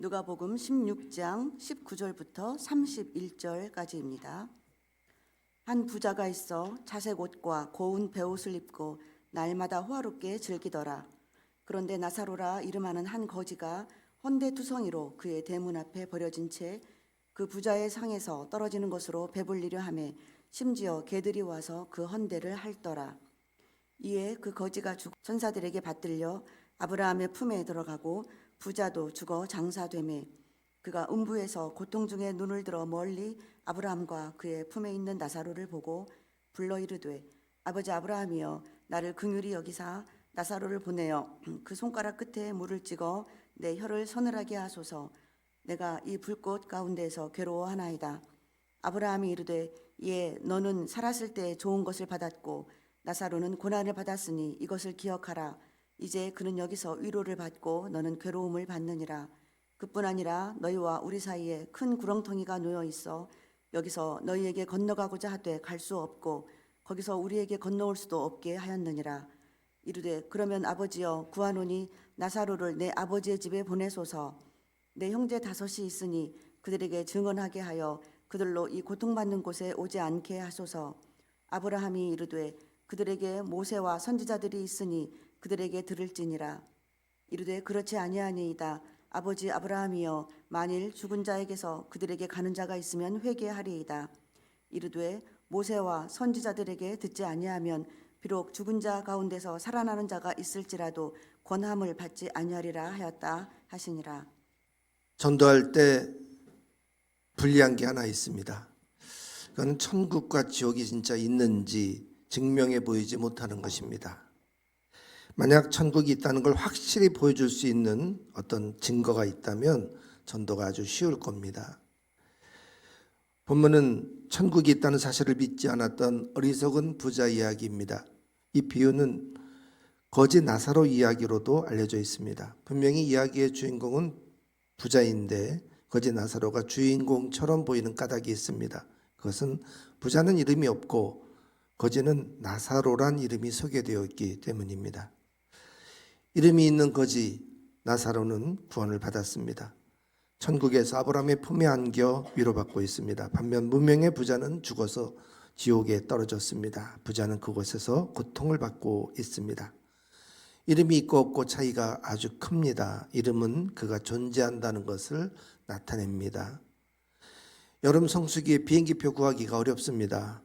누가복음 16장 19절부터 31절까지입니다. 한 부자가 있어 자색 옷과 고운 베옷을 입고 날마다 호화롭게 즐기더라. 그런데 나사로라 이름하는 한 거지가 헌데투성이로 그의 대문 앞에 버려진 채 그 부자의 상에서 떨어지는 것으로 배불리려 하매 심지어 개들이 와서 그 헌데를 핥더라. 이에 그 거지가 죽어 천사들에게 받들려 아브라함의 품에 들어가고 부자도 죽어 장사되매 그가 음부에서 고통 중에 눈을 들어 멀리 아브라함과 그의 품에 있는 나사로를 보고 불러 이르되 아버지 아브라함이여 나를 긍휼히 여기사 나사로를 보내어 그 손가락 끝에 물을 찍어 내 혀를 서늘하게 하소서. 내가 이 불꽃 가운데에서 괴로워하나이다. 아브라함이 이르되 예 너는 살았을 때 좋은 것을 받았고 나사로는 고난을 받았으니 이것을 기억하라. 이제 그는 여기서 위로를 받고 너는 괴로움을 받느니라. 그뿐 아니라 너희와 우리 사이에 큰 구렁텅이가 놓여 있어 여기서 너희에게 건너가고자 하되 갈 수 없고 거기서 우리에게 건너올 수도 없게 하였느니라. 이르되 그러면 아버지여 구하노니 나사로를 내 아버지의 집에 보내소서. 내 형제 5이 있으니 그들에게 증언하게 하여 그들로 이 고통받는 곳에 오지 않게 하소서. 아브라함이 이르되 그들에게 모세와 선지자들이 있으니 그들에게 들을지니라. 이르되 그렇지 아니하니이다. 아버지 아브라함이여 만일 죽은 자에게서 그들에게 가는 자가 있으면 회개하리이다. 이르되 모세와 선지자들에게 듣지 아니하면 비록 죽은 자 가운데서 살아나는 자가 있을지라도 권함을 받지 아니하리라 하였다 하시니라. 전도할 때 불리한 게 하나 있습니다. 그건 천국과 지옥이 진짜 있는지 증명해 보이지 못하는 것입니다. 만약 천국이 있다는 걸 확실히 보여줄 수 있는 어떤 증거가 있다면 전도가 아주 쉬울 겁니다. 본문은 천국이 있다는 사실을 믿지 않았던 어리석은 부자 이야기입니다. 이 비유는 거지 나사로 이야기로도 알려져 있습니다. 분명히 이야기의 주인공은 부자인데 거지 나사로가 주인공처럼 보이는 까닭이 있습니다. 그것은 부자는 이름이 없고 거지는 나사로란 이름이 소개되어 있기 때문입니다. 이름이 있는 거지 나사로는 구원을 받았습니다. 천국에서 아브라함의 품에 안겨 위로받고 있습니다. 반면 무명의 부자는 죽어서 지옥에 떨어졌습니다. 부자는 그곳에서 고통을 받고 있습니다. 이름이 있고 없고 차이가 아주 큽니다. 이름은 그가 존재한다는 것을 나타냅니다. 여름 성수기에 비행기표 구하기가 어렵습니다.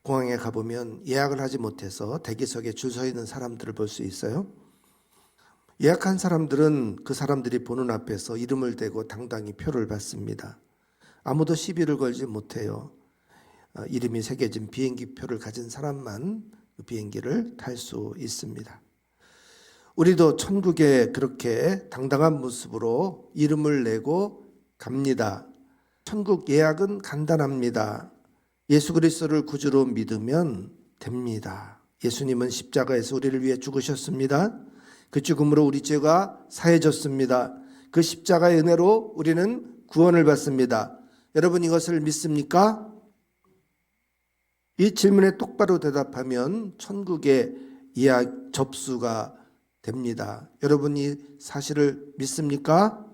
공항에 가보면 예약을 하지 못해서 대기석에 줄 서 있는 사람들을 볼 수 있어요. 예약한 사람들은 그 사람들이 보는 앞에서 이름을 대고 당당히 표를 받습니다. 아무도 시비를 걸지 못해요. 이름이 새겨진 비행기 표를 가진 사람만 그 비행기를 탈 수 있습니다. 우리도 천국에 그렇게 당당한 모습으로 이름을 내고 갑니다. 천국 예약은 간단합니다. 예수 그리스도를 구주로 믿으면 됩니다. 예수님은 십자가에서 우리를 위해 죽으셨습니다. 그 죽음으로 우리 죄가 사해졌습니다. 그 십자가의 은혜로 우리는 구원을 받습니다. 여러분 이것을 믿습니까? 이 질문에 똑바로 대답하면 천국의 예약 접수가 됩니다. 여러분 이 사실을 믿습니까?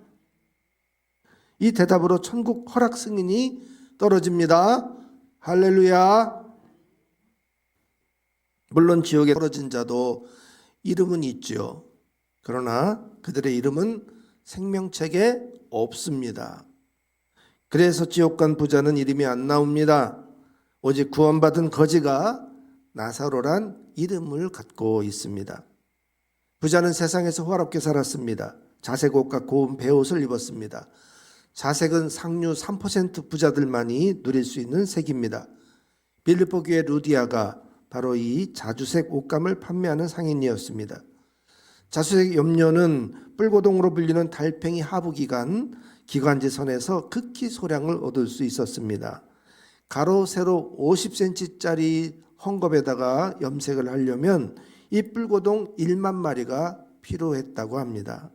이 대답으로 천국 허락 승인이 떨어집니다. 할렐루야. 물론 지옥에 떨어진 자도 이름은 있죠. 그러나 그들의 이름은 생명책에 없습니다. 그래서 지옥 간 부자는 이름이 안 나옵니다. 오직 구원받은 거지가 나사로란 이름을 갖고 있습니다. 부자는 세상에서 호화롭게 살았습니다. 자색 옷과 고운 베옷을 입었습니다. 자색은 상류 3% 부자들만이 누릴 수 있는 색입니다. 빌립보 교회 루디아가 바로 이 자주색 옷감을 판매하는 상인이었습니다. 자주색 염료는 뿔고동으로 불리는 달팽이 하부기관 기관지선에서 극히 소량을 얻을 수 있었습니다. 가로 세로 50cm짜리 헝겊에다가 염색을 하려면 이 뿔고동 1만 마리가 필요했다고 합니다.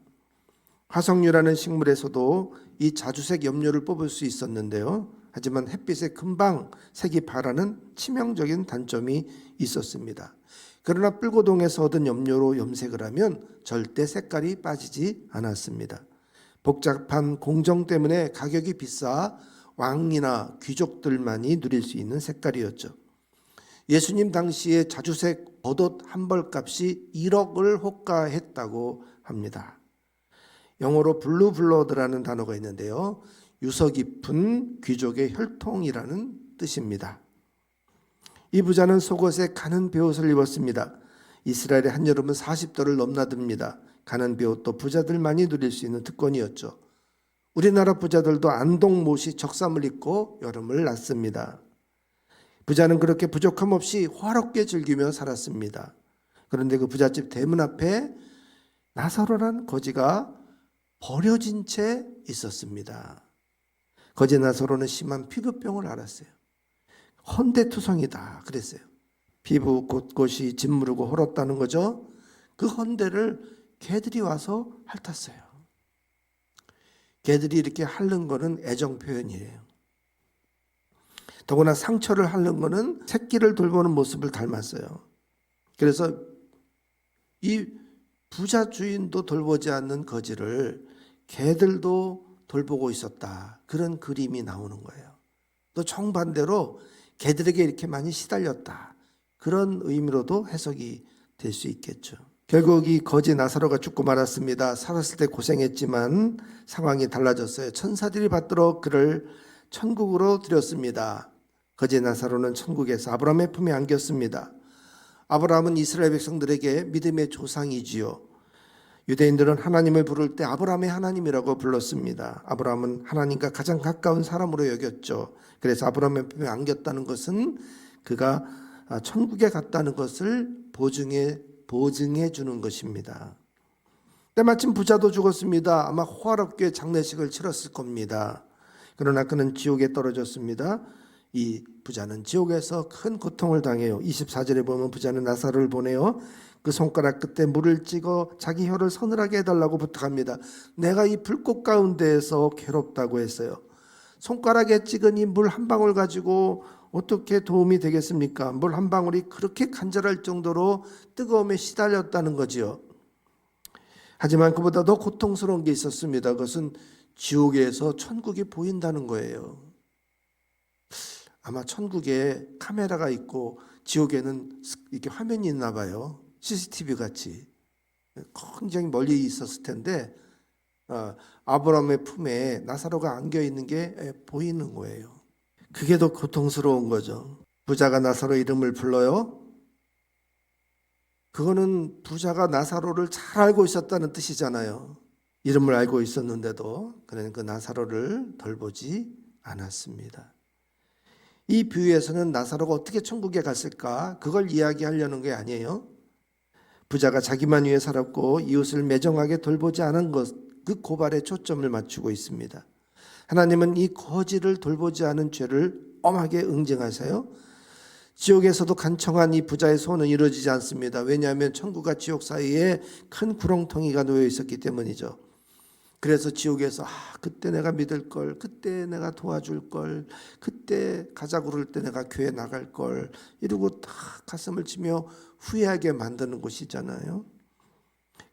화석류라는 식물에서도 이 자주색 염료를 뽑을 수 있었는데요. 하지만 햇빛에 금방 색이 바라는 치명적인 단점이 있었습니다. 그러나 뿔고동에서 얻은 염료로 염색을 하면 절대 색깔이 빠지지 않았습니다. 복잡한 공정 때문에 가격이 비싸 왕이나 귀족들만이 누릴 수 있는 색깔이었죠. 예수님 당시에 자주색 겉옷 한 벌값이 1억을 호가했다고 합니다. 영어로 블루블러드라는 단어가 있는데요. 유서 깊은 귀족의 혈통이라는 뜻입니다. 이 부자는 속옷에 가는 베옷을 입었습니다. 이스라엘의 한여름은 40도를 넘나듭니다. 가는 베옷도 부자들만이 누릴 수 있는 특권이었죠. 우리나라 부자들도 안동모시 적삼을 입고 여름을 났습니다. 부자는 그렇게 부족함 없이 화롭게 즐기며 살았습니다. 그런데 그 부잣집 대문 앞에 나사로란 거지가 버려진 채 있었습니다. 거지 나사로는 심한 피부병을 앓았어요. 헌데투성이다 그랬어요. 피부 곳곳이 짓무르고 헐었다는 거죠. 그 헌데를 개들이 와서 핥았어요. 개들이 이렇게 핥는 거는 애정 표현이에요. 더구나 상처를 핥는 거는 새끼를 돌보는 모습을 닮았어요. 그래서 이 부자 주인도 돌보지 않는 거지를 개들도 돌보고 있었다. 그런 그림이 나오는 거예요. 또 정반대로 개들에게 이렇게 많이 시달렸다. 그런 의미로도 해석이 될 수 있겠죠. 결국 이 거지 나사로가 죽고 말았습니다. 살았을 때 고생했지만 상황이 달라졌어요. 천사들이 받들어 그를 천국으로 들였습니다. 거지 나사로는 천국에서 아브라함의 품에 안겼습니다. 아브라함은 이스라엘 백성들에게 믿음의 조상이지요. 유대인들은 하나님을 부를 때 아브라함의 하나님이라고 불렀습니다. 아브라함은 하나님과 가장 가까운 사람으로 여겼죠. 그래서 아브라함의 품에 안겼다는 것은 그가 천국에 갔다는 것을 보증해 주는 것입니다. 때마침 부자도 죽었습니다. 아마 호화롭게 장례식을 치렀을 겁니다. 그러나 그는 지옥에 떨어졌습니다. 이 부자는 지옥에서 큰 고통을 당해요. 24절에 보면 부자는 나사로를 보내요. 그 손가락 끝에 물을 찍어 자기 혀를 서늘하게 해달라고 부탁합니다. 내가 이 불꽃 가운데에서 괴롭다고 했어요. 손가락에 찍은 이 물 한 방울 가지고 어떻게 도움이 되겠습니까? 물 한 방울이 그렇게 간절할 정도로 뜨거움에 시달렸다는 거지요. 하지만 그보다 더 고통스러운 게 있었습니다. 그것은 지옥에서 천국이 보인다는 거예요. 아마 천국에 카메라가 있고 지옥에는 이렇게 화면이 있나 봐요. CCTV 같이 굉장히 멀리 있었을 텐데 아브라함의 품에 나사로가 안겨 있는 게 보이는 거예요. 그게 더 고통스러운 거죠. 부자가 나사로 이름을 불러요. 그거는 부자가 나사로를 잘 알고 있었다는 뜻이잖아요. 이름을 알고 있었는데도 그는 그 나사로를 돌보지 않았습니다. 이 비유에서는 나사로가 어떻게 천국에 갔을까? 그걸 이야기하려는 게 아니에요. 부자가 자기만 위해 살았고 이웃을 매정하게 돌보지 않은 것, 그 고발에 초점을 맞추고 있습니다. 하나님은 이 거지를 돌보지 않은 죄를 엄하게 응징하세요. 지옥에서도 간청한 이 부자의 소원은 이루어지지 않습니다. 왜냐하면 천국과 지옥 사이에 큰 구렁텅이가 놓여 있었기 때문이죠. 그래서 지옥에서 그때 내가 믿을 걸, 그때 내가 도와줄 걸, 그때 가자 그럴 때 내가 교회 나갈 걸 이러고 다 가슴을 치며 후회하게 만드는 곳이잖아요.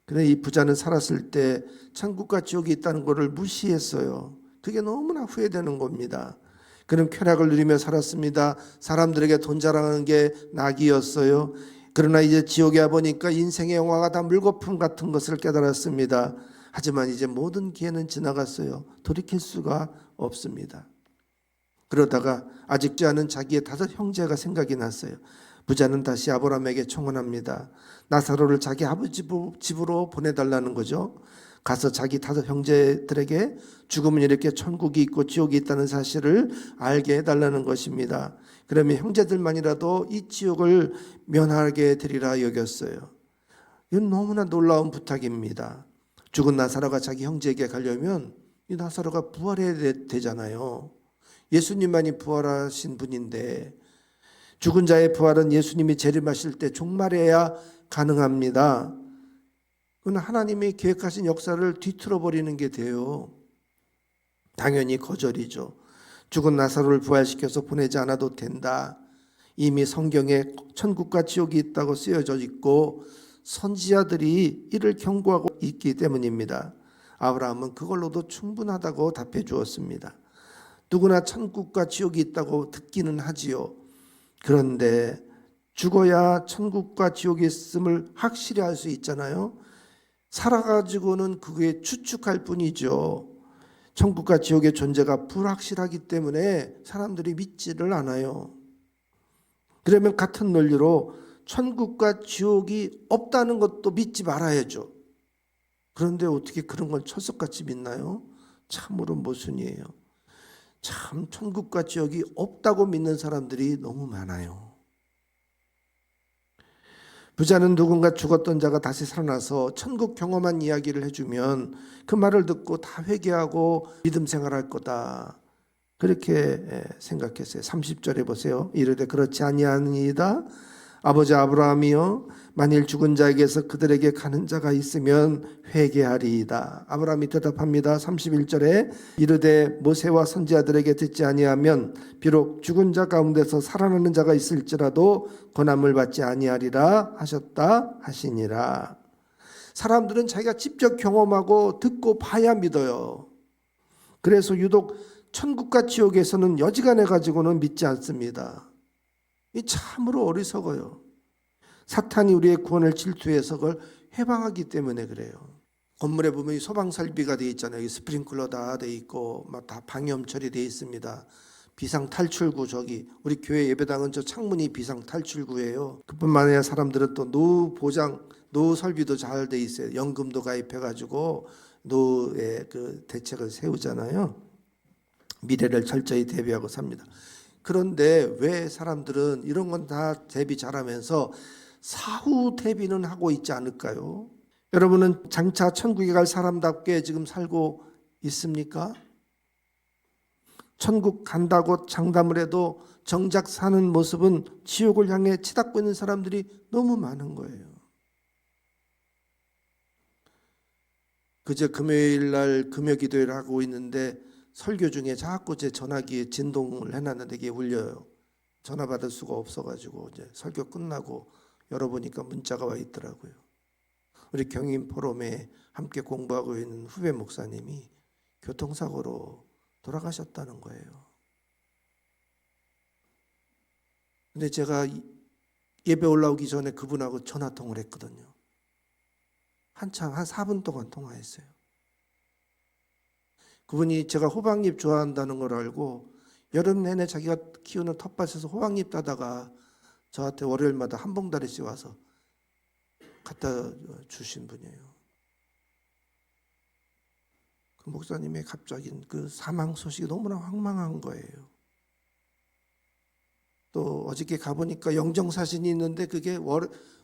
그런데 이 부자는 살았을 때 천국과 지옥이 있다는 것을 무시했어요. 그게 너무나 후회되는 겁니다. 그는 쾌락을 누리며 살았습니다. 사람들에게 돈 자랑하는 게 낙이었어요. 그러나 이제 지옥에 와보니까 인생의 영화가 다 물거품 같은 것을 깨달았습니다. 하지만 이제 모든 기회는 지나갔어요. 돌이킬 수가 없습니다. 그러다가 아직지 않은 자기의 5 형제가 생각이 났어요. 부자는 다시 아브라함에게 청혼합니다. 나사로를 자기 아버지 집으로 보내달라는 거죠. 가서 자기 5 형제들에게 죽으면 이렇게 천국이 있고 지옥이 있다는 사실을 알게 해달라는 것입니다. 그러면 형제들만이라도 이 지옥을 면하게 되리라 여겼어요. 이건 너무나 놀라운 부탁입니다. 죽은 나사로가 자기 형제에게 가려면 이 나사로가 부활해야 되잖아요. 예수님만이 부활하신 분인데 죽은 자의 부활은 예수님이 재림하실 때 종말해야 가능합니다. 그건 하나님이 계획하신 역사를 뒤틀어 버리는 게 돼요. 당연히 거절이죠. 죽은 나사로를 부활시켜서 보내지 않아도 된다. 이미 성경에 천국과 지옥이 있다고 쓰여져 있고 선지자들이 이를 경고하고 있기 때문입니다. 아브라함은 그걸로도 충분하다고 답해 주었습니다. 누구나 천국과 지옥이 있다고 듣기는 하지요. 그런데 죽어야 천국과 지옥이 있음을 확실히 알 수 있잖아요. 살아가지고는 그게 추측할 뿐이죠. 천국과 지옥의 존재가 불확실하기 때문에 사람들이 믿지를 않아요. 그러면 같은 논리로 천국과 지옥이 없다는 것도 믿지 말아야죠. 그런데 어떻게 그런 걸 철석같이 믿나요? 참으로 모순이에요. 참 천국과 지옥이 없다고 믿는 사람들이 너무 많아요. 부자는 누군가 죽었던 자가 다시 살아나서 천국 경험한 이야기를 해주면 그 말을 듣고 다 회개하고 믿음 생활할 거다. 그렇게 생각했어요. 30절에 보세요. 이르되 그렇지 아니하니이다. 아버지 아브라함이여 만일 죽은 자에게서 그들에게 가는 자가 있으면 회개하리이다. 아브라함이 대답합니다. 31절에 이르되 모세와 선지자들에게 듣지 아니하면 비록 죽은 자 가운데서 살아나는 자가 있을지라도 권함을 받지 아니하리라 하셨다 하시니라. 사람들은 자기가 직접 경험하고 듣고 봐야 믿어요. 그래서 유독 천국과 지옥에서는 여지간해 가지고는 믿지 않습니다. 이 참으로 어리석어요. 사탄이 우리의 구원을 질투해서 그걸 해방하기 때문에 그래요. 건물에 보면 이 소방 설비가 돼 있잖아요. 스프링클러 다 돼 있고 막 다 방염 처리돼 있습니다. 비상 탈출구 저기 우리 교회 예배당은 저 창문이 비상 탈출구예요. 그뿐만 아니라 사람들은 또 노후 보장, 노후 설비도 잘 돼 있어요. 연금도 가입해가지고 노후의 그 대책을 세우잖아요. 미래를 철저히 대비하고 삽니다. 그런데 왜 사람들은 이런 건 다 대비 잘하면서 사후 대비는 하고 있지 않을까요? 여러분은 장차 천국에 갈 사람답게 지금 살고 있습니까? 천국 간다고 장담을 해도 정작 사는 모습은 지옥을 향해 치닫고 있는 사람들이 너무 많은 거예요. 그제 금요일 날 금요 기도회를 하고 있는데 설교 중에 자꾸 제 전화기에 진동을 해놨는데 이게 울려요. 전화 받을 수가 없어가지고 이제 설교 끝나고 열어보니까 문자가 와 있더라고요. 우리 경인 포럼에 함께 공부하고 있는 후배 목사님이 교통사고로 돌아가셨다는 거예요. 근데 제가 예배 올라오기 전에 그분하고 전화통화를 했거든요. 한참 한 4분 동안 통화했어요. 그분이 제가 호박잎 좋아한다는 걸 알고 여름 내내 자기가 키우는 텃밭에서 호박잎 따다가 저한테 월요일마다 한 봉다리씩 와서 갖다 주신 분이에요. 그 목사님의 갑자기 그 사망 소식이 너무나 황망한 거예요. 또 어저께 가보니까 영정사진이 있는데 그게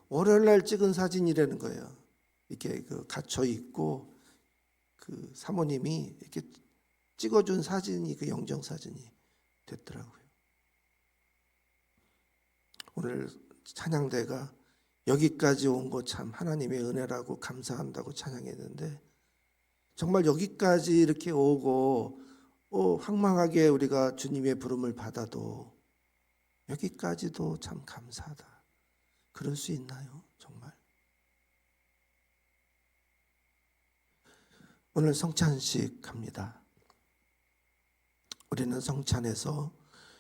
월요일날 찍은 사진이라는 거예요. 이렇게 그 갇혀 있고 그 사모님이 이렇게 찍어준 사진이 그 영정사진이 됐더라고요. 오늘 찬양대가 여기까지 온 거 참 하나님의 은혜라고 감사한다고 찬양했는데 정말 여기까지 이렇게 오고 황망하게 우리가 주님의 부름을 받아도 여기까지도 참 감사하다. 그럴 수 있나요? 정말. 오늘 성찬식 합니다. 우리는 성찬에서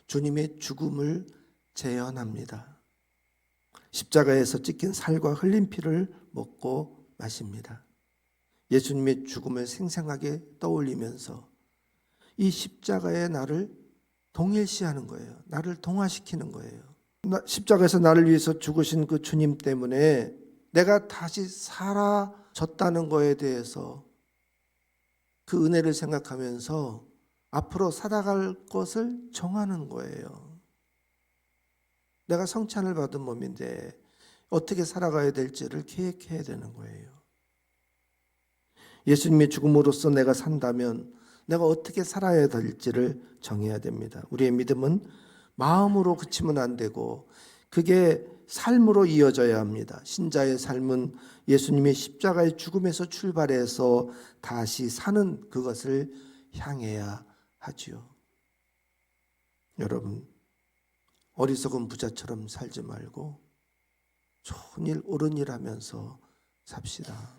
주님의 죽음을 재현합니다. 십자가에서 찢긴 살과 흘린 피를 먹고 마십니다. 예수님의 죽음을 생생하게 떠올리면서 이 십자가의 나를 동일시하는 거예요. 나를 동화시키는 거예요. 십자가에서 나를 위해서 죽으신 그 주님 때문에 내가 다시 살아졌다는 거에 대해서 그 은혜를 생각하면서 앞으로 살아갈 것을 정하는 거예요. 내가 성찬을 받은 몸인데 어떻게 살아가야 될지를 계획해야 되는 거예요. 예수님의 죽음으로써 내가 산다면 내가 어떻게 살아야 될지를 정해야 됩니다. 우리의 믿음은 마음으로 그치면 안 되고 그게 삶으로 이어져야 합니다. 신자의 삶은 예수님의 십자가의 죽음에서 출발해서 다시 사는 그것을 향해야 하지요. 여러분, 어리석은 부자처럼 살지 말고 좋은 일, 옳은 일 하면서 삽시다.